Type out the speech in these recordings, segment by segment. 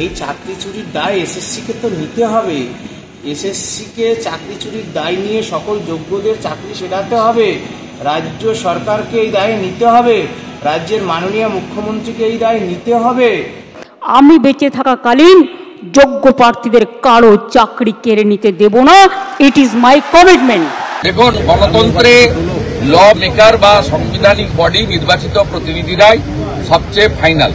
এই চাকরি চুরির দায় এসএসসিকে তো নিতে হবে। এসএসসিকে চাকরি চুরির দায় নিয়ে সকল যোগ্যদের চাকরি শেখাতে হবে। রাজ্য সরকারকে এই দায় নিতে হবে, রাজ্যের মাননীয় মুখ্যমন্ত্রীকে এই দায় নিতে হবে। আমি বেঁচে থাকাকালীন যোগ্য প্রার্থীদের কারো চাকরি কেড়ে নিতে দেব না। It is my commitment. দেখুন, গণতন্ত্রে ল মেকার বা সাংবিধানিক বডি নির্বাচিত প্রতিনিধিরাই সবচেয়ে ফাইনাল।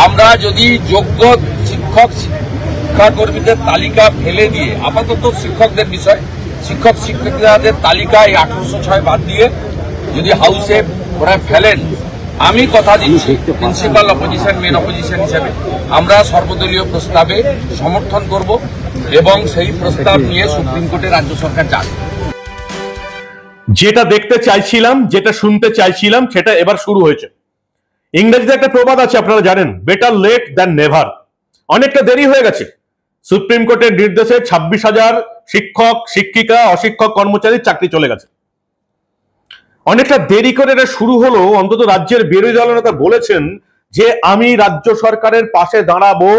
আমরা যদি যোগ্য শিক্ষাকর্মীদের তালিকা ফেলে দিয়ে, আপাতত শিক্ষকদের বিষয়, শিক্ষিকাদের তালিকায় 1806 বাদ দিয়ে যদি হাউসে ওরা ফেলেন, আমি কথা দিচ্ছি প্রিন্সিপাল অপোজিশন, মেন অপোজিশন হিসেবে আমরা সর্বদলীয় প্রস্তাবে সমর্থন করব এবং সেই প্রস্তাব নিয়ে সুপ্রিম কোর্টে রাজ্য সরকার যাবে। যেটা দেখতে চাইছিলাম, যেটা শুনতে চাইছিলাম, সেটা এবার শুরু হয়েছে। ইংরেজিতে একটা প্রবাদ আছে, আপনারা জানেন, বেটার লেট দ্যান নেভার। অনেকটা দেরি হয়ে গেছে। সুপ্রিম কোর্টের নির্দেশে 26,000 শিক্ষক, শিক্ষিকা, অশিক্ষক কর্মচারীর চাকরি চলে গেছে। অনেকটা দেরি করে এটা শুরু হলো। অন্তত রাজ্যের বিরোধী দলনেতা বলেছেন যে আমি রাজ্য সরকারের পাশে দাঁড়াবো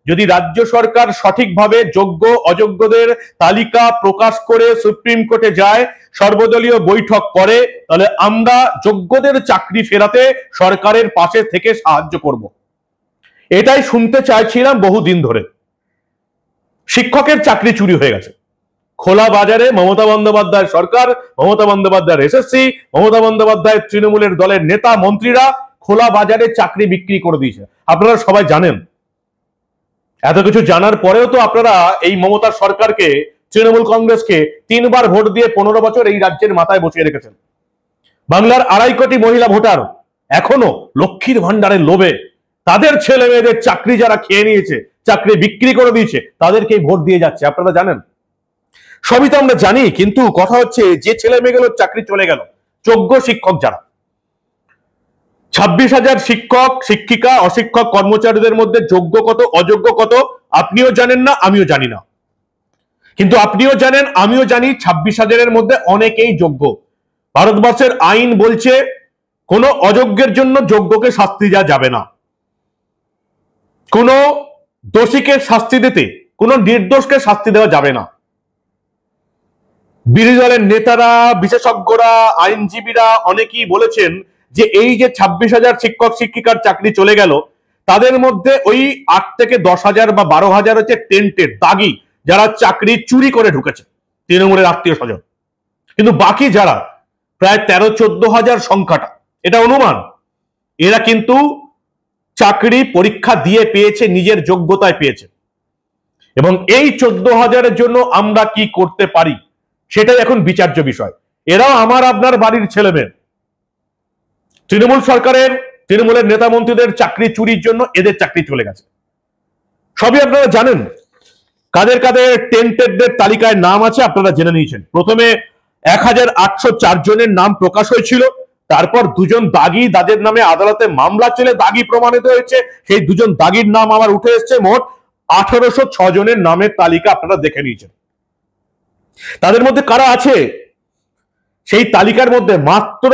যদি রাজ্য সরকার সঠিকভাবে যোগ্য অযোগ্যদের তালিকা প্রকাশ করে সুপ্রিম কোর্টে যায়, সর্বদলীয় বৈঠক করে, তাহলে আমরা যোগ্যদের চাকরি ফেরাতে সরকারের পাশে থেকে সাহায্য করব। এটাই শুনতে চাইছিলাম বহুদিন ধরে। শিক্ষকের চাকরি চুরি হয়ে গেছে খোলা বাজারে। মমতা বন্দ্যোপাধ্যায়ের সরকার, মমতা বন্দ্যোপাধ্যায়ের এসএসসি, মমতা বন্দ্যোপাধ্যায়ের তৃণমূলের দলের নেতা মন্ত্রীরা খোলা বাজারে চাকরি বিক্রি করে দিয়েছে। আপনারা সবাই জানেন। এত কিছু জানার পরেও তো আপনারা এই মমতার সরকারকে, তৃণমূল কংগ্রেসকে 3 বার ভোট দিয়ে 15 বছর এই রাজ্যের মাথায় বসিয়ে রেখেছেন। বাংলার 2.5 কোটি মহিলা ভোটার এখনো লক্ষ্মীর ভান্ডারের লোভে তাদের ছেলে মেয়েদের চাকরি যারা খেয়ে নিয়েছে, চাকরি বিক্রি করে দিয়েছে, তাদেরকেই ভোট দিয়ে যাচ্ছে। আপনারা জানেন, সবই তো আমরা জানি। কিন্তু কথা হচ্ছে, যে ছেলে মেয়েগুলোর চাকরি চলে গেল, যোগ্য শিক্ষক যারা, 26,000 শিক্ষক, শিক্ষিকা, অশিক্ষক কর্মচারীদের মধ্যে যোগ্য কত, অযোগ্য কত আপনিও জানেন না, আমিও জানি না। কিন্তু আপনিও জানেন, আমিও জানি 26,000-এর মধ্যে অনেকেই যোগ্য। ভারতবর্ষের আইন বলছে কোনো অযোগ্যের জন্য যোগ্যকে শাস্তি দেওয়া যাবে না। কোনো দোষীকে শাস্তি দিতে কোনো নির্দোষকে শাস্তি দেওয়া যাবে না। বিরোধী দলের নেতারা, বিশেষজ্ঞরা, আইনজীবীরা অনেকেই বলেছেন যে এই যে 26,000 শিক্ষক শিক্ষিকার চাকরি চলে গেল, তাদের মধ্যে ওই 8 থেকে 10,000 বা 12,000 হচ্ছে টেন্টেড, দাগি, যারা চাকরি চুরি করে ঢুকেছে, তৃণমূলের আত্মীয় স্বজন। কিন্তু বাকি যারা প্রায় 13-14,000 সংখ্যাটা, এটা অনুমান, এরা কিন্তু চাকরি পরীক্ষা দিয়ে পেয়েছে, নিজের যোগ্যতায় পেয়েছে। এবং এই 14,000-এর জন্য আমরা কি করতে পারি সেটাই এখন বিচার্য বিষয়। এরাও আমার আপনার বাড়ির ছেলে মেয়ে। তৃণমূল সরকারের, তৃণমূলের নেতা মন্ত্রীদের চাকরি চুরির জন্য এদের চাকরি চলে গেছে। সবই আপনারা জানেন। কাদের কাদের টেন্টেডদের তালিকায় নাম আছে আপনারা জেনে নিয়েছেন। প্রথমে 1,804 জনের নাম প্রকাশ হয়েছিল, তারপর 2 জন দাগি, তাদের নামে আদালতে মামলা চলে দাগি প্রমাণিত হয়েছে, সেই 2 জন দাগির নাম আবার উঠে এসছে। মোট 1,806 জনের নামের তালিকা আপনারা দেখে নিয়েছেন। তাদের মধ্যে কারা আছে সেই তালিকার মধ্যে মাত্র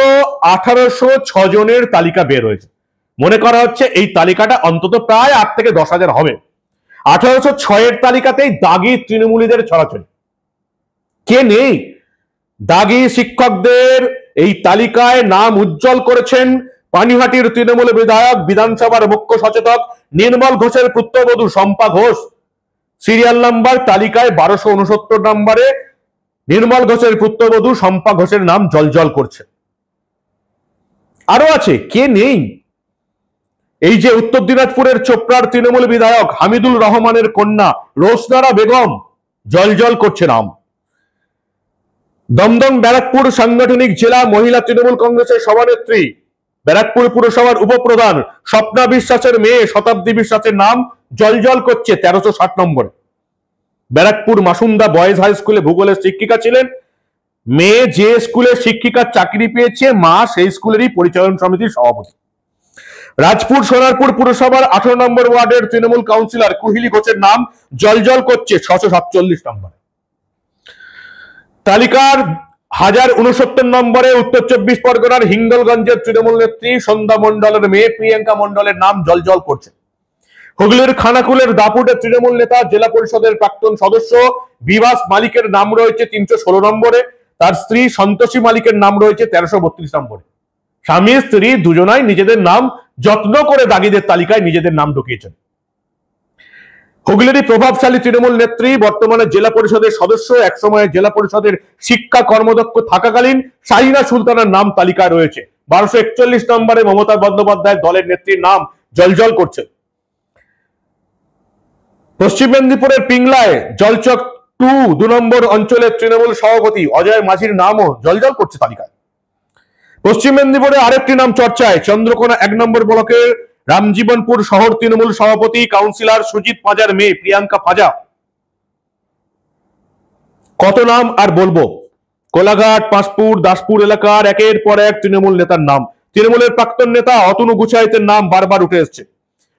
1,806 জনের তালিকা বের হয়েছে। মনে করা হচ্ছে এই তালিকাটা অন্তত প্রায় 8 থেকে 10,000 হবে। 1,806-এর তালিকাতেই দাগি তৃণমূলীদের ছড়াছড়ি। কে নেই? দাগি শিক্ষকদের এই তালিকায় নাম উজ্জ্বল করেছেন পানিহাটির তৃণমূল বিধায়ক, বিধানসভার মুখ্য সচেতক নির্মল ঘোষের পুত্রবধূ শম্পা ঘোষ। সিরিয়াল নাম্বার তালিকায় 1269 নম্বরে নির্মল ঘোষের পুত্রবধূ শম্পা ঘোষের নাম জলজল করছে। আরো আছে, কে নেই? এই যে উত্তর দিনাজপুরের চোপড়ার তৃণমূল বিধায়ক হামিদুল রহমানের কন্যা রোশনারা বেগম, জলজল করছে নাম। দমদম ব্যারাকপুর সাংগঠনিক জেলা মহিলা তৃণমূল কংগ্রেসের সভানেত্রী, ব্যারাকপুর পুরসভার উপপ্রধান স্বপ্না বিশ্বাসের মেয়ে শতাব্দী বিশ্বাসের নাম জলজল করছে 1360 নম্বরে। ব্যারাকপুর মাসুন্দা বয়েজ হাই স্কুলে ভূগোলের শিক্ষিকা ছিলেন। মেয়ে যে স্কুলের শিক্ষিকার চাকরি পেয়েছে, মা সেই স্কুলেরই পরিচালন সমিতির সভাপতি। রাজপুর সোনারপুর পুরসভার 18 নম্বর ওয়ার্ডের তৃণমূল কাউন্সিলর কুহিলি ঘোষের নাম জলজল করছে 647 নম্বরে। তালিকার 1069 নম্বরে উত্তর 24 পরগনার হিঙ্গলগঞ্জের তৃণমূল নেত্রী সন্ধ্যা মণ্ডলের মেয়ে প্রিয়াঙ্কা মণ্ডলের নাম জলজল করছে। হুগলির খানাকুলের দাপুটের তৃণমূল নেতা জেলা পরিষদের প্রাক্তন সদস্য বিভাস মালিকের নাম রয়েছে 316 নম্বরে, তার স্ত্রী সন্তোষী মালিকের নাম রয়েছে 1332 নম্বরে। স্বামী স্ত্রী দুজনাই নিজেদের নাম যত্ন করে দাগিদের তালিকায় নিজেদের নাম ঢুকিয়েছেন। হুগলিরই প্রভাবশালী তৃণমূল নেত্রী, বর্তমানে জেলা পরিষদের সদস্য, একসময় জেলা পরিষদের শিক্ষা কর্মদক্ষ থাকাকালীন শাহিনা সুলতানার নাম তালিকায় রয়েছে। 1241 নম্বরে মমতা বন্দ্যোপাধ্যায় দলের নেত্রীর নাম জলজল করছে। পশ্চিম মেদিনীপুরের পিংলায় জলচক 2 নম্বর অঞ্চলের তৃণমূল সভাপতি অজয় মাঝির নামও জলজল করছে তালিকায়। পশ্চিম মেদিনীপুরে আরেকটি নাম চর্চায়, চন্দ্রকোনা 1 নম্বর ব্লকের রামজীবনপুর শহর তৃণমূল সভাপতি কাউন্সিলর সুজিত পাঁজার মেয়ে প্রিয়াঙ্কা পাঁজা। কত নাম আর বলবো, কোলাঘাট, পাঁশপুর, দাসপুর এলাকার একের পর এক তৃণমূল নেতার নাম। তৃণমূলের প্রাক্তন নেতা অতনু গুছাইতের নাম বারবার উঠে এসছে।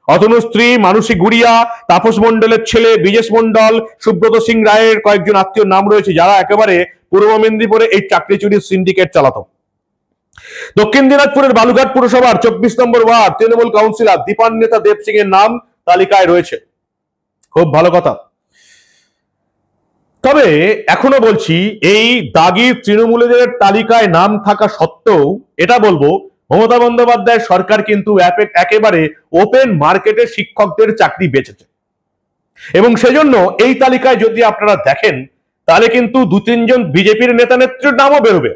অতনু স্ত্রী মানসী গুড়িয়া, তাপস মন্ডলের ছেলে বিজেশ মন্ডল, সুব্রত সিং রায়ের কয়েকজন আত্মীয় নাম রয়েছে, যারা একেবারে পূর্ব মেদিনীপুরে এই চাকরি চুরির সিন্ডিকেট চালাতো। দক্ষিণ দিনাজপুরের বালুঘাট পুরসভার 24 নম্বর ওয়ার্ড তৃণমূল কাউন্সিলর দীপান্বিতা দেব সিং এর নাম তালিকায় রয়েছে। খুব ভালো কথা। তবে এখনো বলছি, এই দাগি তৃণমূলীদের তালিকায় নাম থাকা সত্ত্বেও এটা বলবো, মমতা বন্দ্যোপাধ্যায়ের সরকার কিন্তু একেবারে ওপেন মার্কেটে শিক্ষকদের চাকরি বেচেছে। এবং সেজন্য এই তালিকায় যদি আপনারা দেখেন, তাহলে কিন্তু 2-3 জন বিজেপির নেতা নেত্রীর নামও বেরোবে,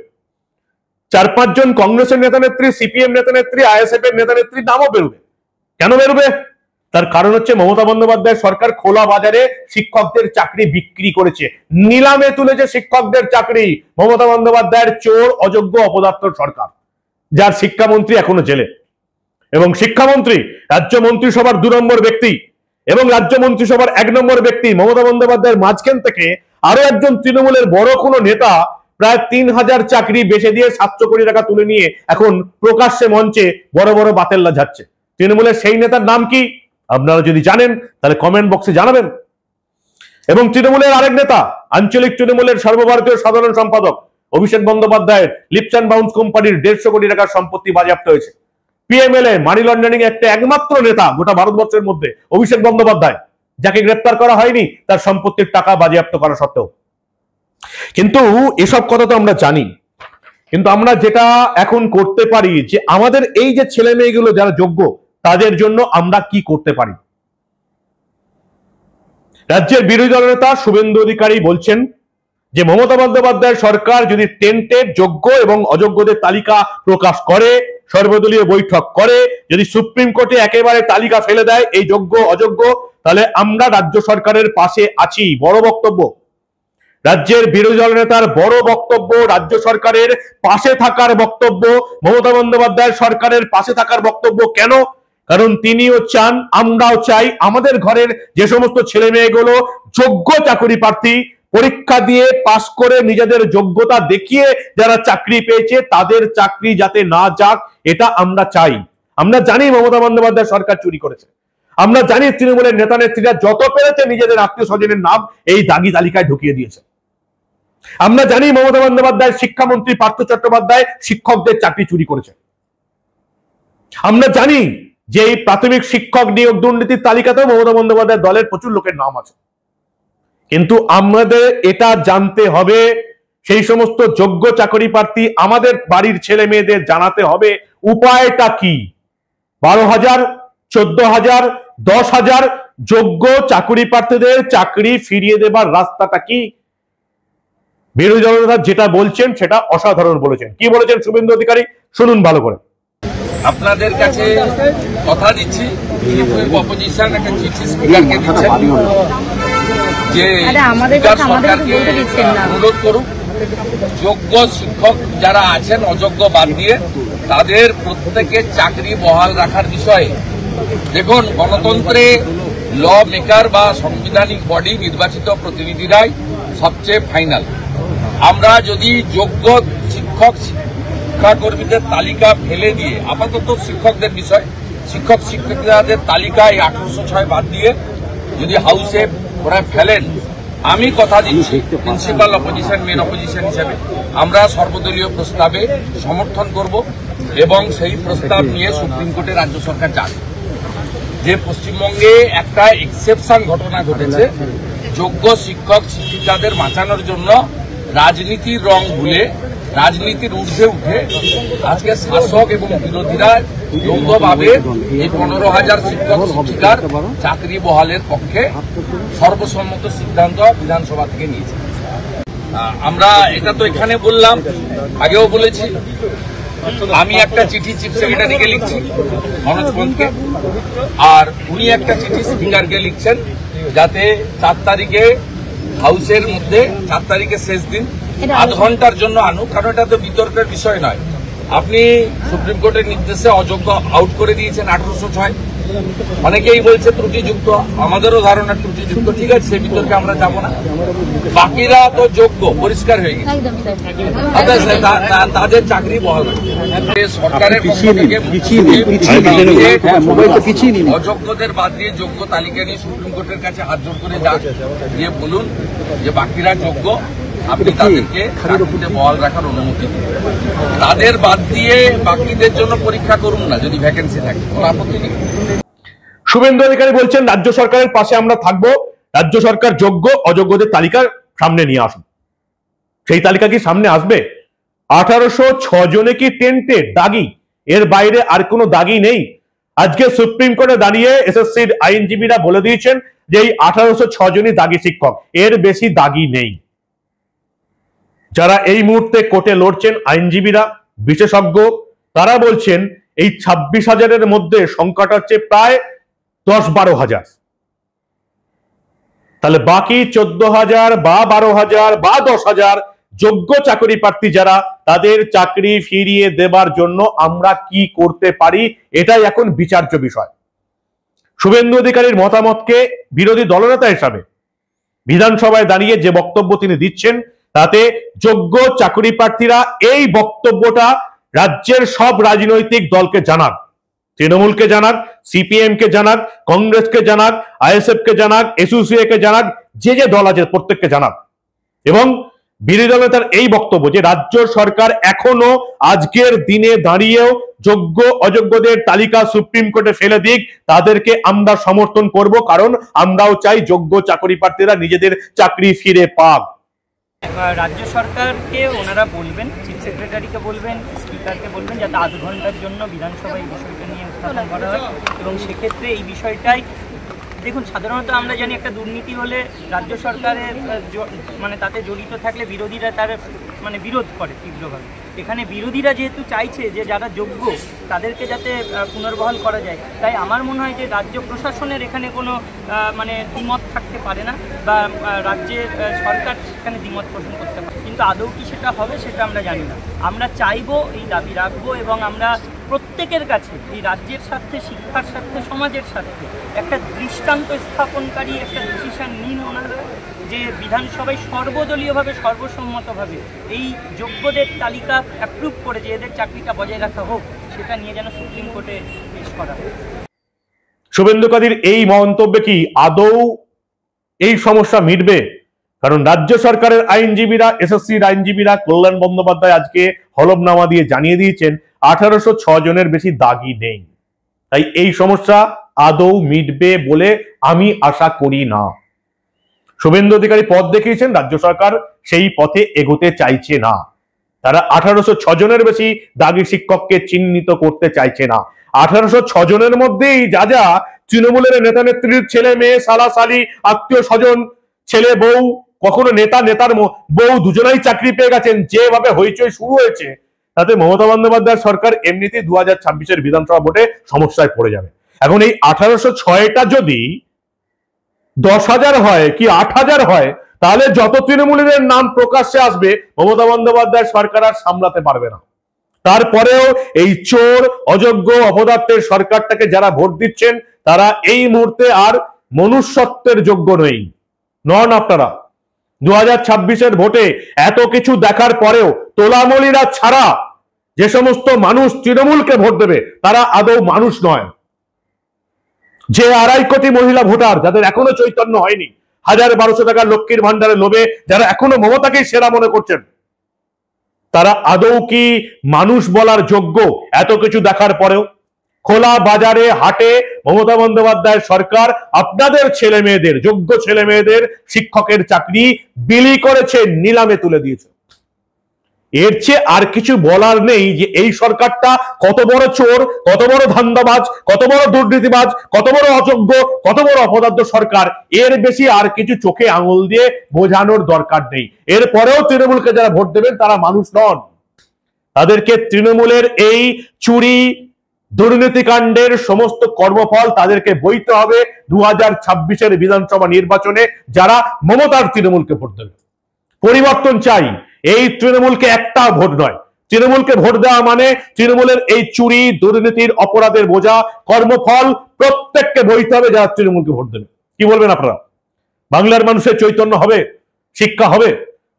4-5 জন কংগ্রেসের নেতা নেত্রী, সিপিএম নেতা নেত্রী, আইএসএফ এর নেতা নেত্রীর নামও বেরোবে। কেন বেরোবে? তার কারণ হচ্ছে মমতা বন্দ্যোপাধ্যায় সরকার খোলা বাজারে শিক্ষকদের চাকরি বিক্রি করেছে, নিলামে তুলেছে শিক্ষকদের চাকরি। মমতা বন্দ্যোপাধ্যায়ের চোর, অযোগ্য, অপদার্থ সরকার, যার শিক্ষামন্ত্রী এখনো জেলে। এবং শিক্ষামন্ত্রী রাজ্য মন্ত্রিসভার 2 নম্বর ব্যক্তি এবং রাজ্য মন্ত্রিসভার 1 নম্বর ব্যক্তি মমতা বন্দ্যোপাধ্যায়ের মাঝখান থেকে আরো একজন তৃণমূলের বড় কোনো নেতা প্রায় 3000 চাকরি বেচে দিয়ে 700 কোটি টাকা তুলে নিয়ে এখন প্রকাশ্যে মঞ্চে বড় বড় বাতেল্লা যাচ্ছে। তৃণমূলের সেই নেতার নাম কি? আপনারা যদি জানেন তাহলে কমেন্ট বক্সে জানাবেন। এবং তৃণমূলের আরেক নেতা, আঞ্চলিক তৃণমূলের সর্বভারতীয় সাধারণ সম্পাদক অভিষেক বন্দ্যোপাধ্যায়ের লিপস অ্যান্ড বাউন্স কোম্পানির 150 কোটি টাকার সম্পত্তি বাজেয়াপ্ত হয়েছে। পিএমএলএ মানি লন্ডারিং একটা একমাত্র নেতা গোটা ভারতবর্ষের মধ্যে অভিষেক বন্দ্যোপাধ্যায়, যাকে গ্রেপ্তার করা হয়নি তার সম্পত্তির টাকা বাজেয়াপ্ত করা সত্ত্বেও। কিন্তু এসব কথা তো আমরা জানি, কিন্তু আমরা যেটা এখন করতে পারি যে আমাদের এই যে ছেলে মেয়েগুলো যারা যোগ্য, তাদের জন্য আমরা কি করতে পারি। রাজ্যের বিরোধী দল নেতা শুভেন্দু অধিকারী বলছেন যে মমতা বন্দ্যোপাধ্যায়ের সরকার যদি টেন্টেড যোগ্য এবং অযোগ্যদের তালিকা প্রকাশ করে, সর্বদলীয় বৈঠক করে, যদি সুপ্রিম কোর্টে একেবারে তালিকা ফেলে দেয় এই যোগ্য অযোগ্য, তাহলে আমরা রাজ্য সরকারের পাশে আছি। বড় বক্তব্য, রাজ্যের বিরোধী দল নেতার বড় বক্তব্য, রাজ্য সরকারের পাশে থাকার বক্তব্য, মমতা বন্দ্যোপাধ্যায়ের সরকারের পাশে থাকার বক্তব্য। কেন? কারণ তিনিও চান, আমরাও চাই, আমাদের ঘরের যে সমস্ত ছেলে মেয়েগুলো যোগ্য চাকরি প্রার্থী, পরীক্ষা দিয়ে পাস করে নিজেদের যোগ্যতা দেখিয়ে যারা চাকরি পেয়েছে, তাদের চাকরি যাতে না যাক, এটা আমরা চাই। আমরা জানি মমতা বন্দ্যোপাধ্যায় সরকার চুরি করেছে, আমরা জানি তৃণমূলের নেতা নেত্রীরা যত পেরেছে নিজেদের আত্মীয় স্বজনের নাম এই দাগি তালিকায় ঢুকিয়ে দিয়েছে। আমরা জানি মমতা বন্দ্যোপাধ্যায়ের শিক্ষামন্ত্রী পার্থ চট্টোপাধ্যায় শিক্ষকদের চাকরি চুরি করেছে। আমরা জানি যে এই প্রাথমিক শিক্ষক নিয়োগ দুর্নীতির তালিকাতেও মমতা বন্দ্যোপাধ্যায়ের দলের প্রচুর লোকের নাম আছে। কিন্তু আমাদের এটা জানতে হবে, সেই সমস্ত যোগ্য চাকরি প্রার্থী আমাদের বাড়ির ছেলে মেয়েদের জানাতে হবে উপায়টা কি। 12,000, 14,000, 10,000 যোগ্য চাকরি প্রার্থীদের চাকরি ফিরিয়ে দেবার রাস্তাটা কি? বিরোধী দলনেতা যেটা বলছেন সেটা অসাধারণ বলেছেন। কি বলেছেন শুভেন্দু অধিকারী, শুনুন ভালো করে। আপনাদের কাছে কথা দিচ্ছি, অপোজিশন একটা চিঠি স্পিকারকে দিচ্ছেন যে সরকারকে অনুরোধ করুন যোগ্য শিক্ষক যারা আছেন অযোগ্য বাদ দিয়ে তাদের প্রত্যেকের চাকরি বহাল রাখার বিষয়ে। দেখুন, গণতন্ত্রে ল মেকার বা সাংবিধানিক বডি নির্বাচিত প্রতিনিধিরাই সবচেয়ে ফাইনাল। আমরা যদি যোগ্য শিক্ষাকর্মীদের তালিকা ফেলে দিয়ে আপাতত শিক্ষকদের বিষয়, শিক্ষকদের তালিকায় 1806 বাদ দিয়ে যদি হাউসে ওরা ফেলেন, আমি কথা দিচ্ছি প্রিন্সিপাল অপোজিশন, মেন অপোজিশন হিসেবে আমরা সর্বদলীয় প্রস্তাবে সমর্থন করব এবং সেই প্রস্তাব নিয়ে সুপ্রিম কোর্টে রাজ্য সরকার যাবে। যে পশ্চিমবঙ্গে একটা এক্সেপশন ঘটনা ঘটেছে, যোগ্য শিক্ষক শিক্ষিকাদের বাঁচানোর জন্য রাজনীতির রং ভুলে রাজনীতির ঊর্ধ্বে উঠে আজকে শাসক এবং বিরোধীরা যৌথভাবে এই 15,000 শিক্ষক শিক্ষিকার চাকরি বহালের পক্ষে সর্বসম্মত সিদ্ধান্ত বিধানসভা থেকে নিয়েছে। আমরা এটা তো এখানে বললাম, আগেও বলেছি। আমি একটা চিঠি চিফ সেক্রেটারিকে লিখছি মনোজ পন্তকে, আর উনি একটা চিঠি স্পিকারকে লিখছেন যাতে 4 তারিখে হাউসের মধ্যে 4 তারিখে শেষ দিন আধ ঘন্টার জন্য আনুক, কারণ এটা তো বিতর্কের বিষয় নয়। আপনি সুপ্রিম কোর্টের নির্দেশে অযোগ্য আউট করে দিয়েছেন 1806, অনেকেই বলছে ত্রুটিযুক্ত, আমাদেরও ধারণা ত্রুটিযুক্ত, ঠিক আছে, সে বিতর্কে আমরা যাব না। বাকিরা তো যোগ্য, পরিষ্কার হয়ে গেছে, তাদের চাকরি বহাল সরকারের অযোগ্যদের বাদ দিয়ে যোগ্য তালিকা নিয়ে সুপ্রিম কোর্টের কাছে হাত জোর করে যান, দিয়ে বলুন যে বাকিরা যোগ্য, আপনি তাদেরকে চাকরিতে বহাল রাখার অনুমতি দিন। তাদের বাদ দিয়ে বাকিদের জন্য পরীক্ষা করুন না, যদি ভ্যাকেন্সি থাকে, কোনো আপত্তি নেই। শুভেন্দু অধিকারী বলছেন রাজ্য সরকারের পাশে আমরা থাকবো, রাজ্য সরকার যোগ্য অযোগ্যদের তালিকার সামনে নিয়ে আসুন। সেই তালিকা কি সামনে আসবে? 1806 জনে কি টেন্টেড দাগি, এর বাইরে আর কোনো দাগি নেই? আজকে সুপ্রিম কোর্টে দাঁড়িয়ে এসএসসির আইনজীবীরা বলে দিয়েছেন যে এই 1806 জনই দাগি শিক্ষক, এর বেশি দাগি নেই। যারা এই মুহূর্তে কোর্টে লড়ছেন আইনজীবীরা, বিশেষজ্ঞ, তারা বলছেন এই 26,000-এর মধ্যে সংখ্যাটা হচ্ছে প্রায় 10-12,000। তাহলে বাকি 14,000 বা 12,000 বা 10,000 যোগ্য চাকরি প্রার্থী যারা, তাদের চাকরি ফিরিয়ে দেবার জন্য আমরা কি করতে পারি, এটাই এখন বিচার্য বিষয়। শুভেন্দু অধিকারীর মতামতকে বিরোধী দলনেতা হিসাবে বিধানসভায় দাঁড়িয়ে যে বক্তব্য তিনি দিচ্ছেন, তাতে যোগ্য চাকরি প্রার্থীরা এই বক্তব্যটা রাজ্যের সব রাজনৈতিক দলকে জানাক, তৃণমূলকে জানাক, সিপিএম কে জানাক, কংগ্রেসকে জানাক, আইএসএফ কে জানাক, এসইউসিআই কে জানাক, যে যে দল আছে প্রত্যেককে জানাক। এবং বিরোধী দলনেতার এই বক্তব্য যে রাজ্য সরকার এখনো আজকের দিনে দাঁড়িয়েও যোগ্য অযোগ্যদের তালিকা সুপ্রিম কোর্টে ফেলে দিক, তাদেরকে আমরা সমর্থন করব, কারণ আমরাও চাই যোগ্য চাকরি প্রার্থীরা নিজেদের চাকরি ফিরে পাক। রাজ্য সরকারকে ওনারা বলবেন, চিফ সেক্রেটারিকে বলবেন, স্পিকারকে বলবেন যাতে আধ ঘন্টার জন্য বিধানসভায় এই বিষয়টা নিয়ে উত্থাপন করা হয়। এবং সেক্ষেত্রে এই বিষয়টাই দেখুন, সাধারণত আমরা জানি একটা দুর্নীতি হলে রাজ্য সরকারের মানে তাতে জড়িত থাকলে বিরোধীরা তার মানে বিরোধ করে তীব্রভাবে। এখানে বিরোধীরা যেহেতু চাইছে যে যারা যোগ্য তাদেরকে যাতে পুনর্বহাল করা যায়, তাই আমার মনে হয় যে রাজ্য প্রশাসনের এখানে কোনো মানে দ্বিমত থাকতে পারে না, বা রাজ্যের সরকার সেখানে দ্বিমত পোষণ করতে পারে, কিন্তু আদৌ কি সেটা হবে সেটা আমরা জানি না। আমরা চাইবো, এই দাবি রাখবো, এবং আমরা প্রত্যেকের কাছে এই রাজ্যের স্বার্থে, শিক্ষার স্বার্থে, সমাজের স্বার্থে একটা দৃষ্টান্ত স্থাপনকারী একটা ডিসিশন নিন ওনারা, যে বিধানসভায় সর্বদলীয়ভাবে সর্বসম্মতভাবে এই যোগ্যদের তালিকা অ্যাপ্রুভ করে যে এদের চাকরিটা বজায় রাখা হোক, সেটা নিয়ে যেন সুপ্রিম কোর্টে পেশ করা হয়। শুভেন্দু অধিকারীর এই মন্তব্যে কি আদৌ এই সমস্যা মিটবে? কারণ রাজ্য সরকারের আইনজীবীরা, এসএসসির আইনজীবীরা, কল্যাণ বন্দ্যোপাধ্যায় আজকে হলফনামা দিয়ে জানিয়ে দিয়েছেন 1806 জনের বেশি দাগি নেই। তাই এই সমস্যা আদৌ মিটবে বলে আমি আশা করি না। শুভেন্দু অধিকারী পথ দেখিয়েছেন, রাজ্য সরকার সেই পথে এগোতে চাইছে না। তারা 1806 জনের বেশি দাগি শিক্ষককে চিহ্নিত করতে চাইছে না। 1806 জনের মধ্যেই যা যা তৃণমূলের নেতা নেত্রীর ছেলে মেয়ে, সালা সালি, আত্মীয় স্বজন, ছেলে বউ, কখনো নেতার বউ, দুজনেই চাকরি পেয়ে গেছেন, যেভাবে হইচই শুরু হয়েছে, তাতে মমতা বন্দ্যোপাধ্যায় সরকার এমনিতেই 2026-এর বিধানসভা ভোটে সমস্যায় পড়ে যাবে। এখন এই 1806টা যদি 10,000 হয় কি 8,000 হয়, তাহলে যত তৃণমূলীদের নাম প্রকাশ্যে আসবে মমতা বন্দ্যোপাধ্যায় সরকার আর সামলাতে পারবে না। তারপরেও এই চোর, অযোগ্য, অপদার্থের সরকারটাকে যারা ভোট দিচ্ছেন, তারা এই মুহূর্তে আর মনুষ্যত্বের যোগ্য নন। আপনারা 2026-এর ভোটে এত কিছু দেখার পরেও তোলামলিরা ছাড়া যে সমস্ত মানুষ তৃণমূলকে ভোট দেবে, তারা আদৌ মানুষ নয়। যে 2.5 কোটি মহিলা ভোটার, যাদের এখনো চৈতন্য হয়নি, 1,000-1,200 টাকার লক্ষ্মীর ভান্ডারে লোভে যারা এখনো মমতাকেই সেরা মনে করছেন, তারা আদৌ কি মানুষ বলার যোগ্য? এত কিছু দেখার পরেও খোলা বাজারে হাটে মমতা বন্দ্যোপাধ্যায়ের সরকার আপনাদের ছেলে মেয়েদের, যোগ্য ছেলে মেয়েদের শিক্ষকের চাকরি বিলি করেছে, নিলামে তুলে দিয়েছে। এর চেয়ে আর কিছু বলার নেই যে এই সরকারটা কত বড় চোর, কত বড় ধান্দাবাজ, কত বড় দুর্নীতিবাজ, কত বড় অযোগ্য, কত বড় অপদার্থ সরকার। এর বেশি আর কিছু চোখে আঙুল দিয়ে বোঝানোর দরকার নেই। এরপরেও তৃণমূলকে যারা ভোট দেবেন তারা মানুষ নন, তাদেরকে তৃণমূলের এই চুরি দুর্নীতিকাণ্ডের সমস্ত কর্মফল তাদেরকে বইতে হবে 2026-এর বিধানসভা নির্বাচনে যারা মমতার তৃণমূলকে ভোট দেবে। পরিবর্তন চাই, এই তৃণমূলকে একটা ভোট নয়। তৃণমূলকে ভোট দেওয়া মানে তৃণমূলের এই চুরি দুর্নীতির অপরাধের বোঝা কর্মফল প্রত্যেককে বইতে হবে যারা তৃণমূলকে ভোট দেবে। কি বলবেন আপনারা? বাংলার মানুষের চৈতন্য হবে, শিক্ষা হবে?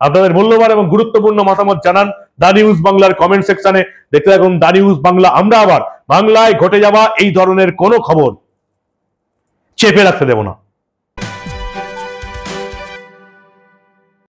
আপনাদের মূল্যবান এবং গুরুত্বপূর্ণ মতামত জানান দা নিউজ বাংলার কমেন্ট সেকশনে। দেখতে থাকুন দা নিউজ বাংলা। আমরা আবার বাংলায় ঘটে যাওয়া এই ধরনের কোনো খবর চেপে রাখতে দেব না।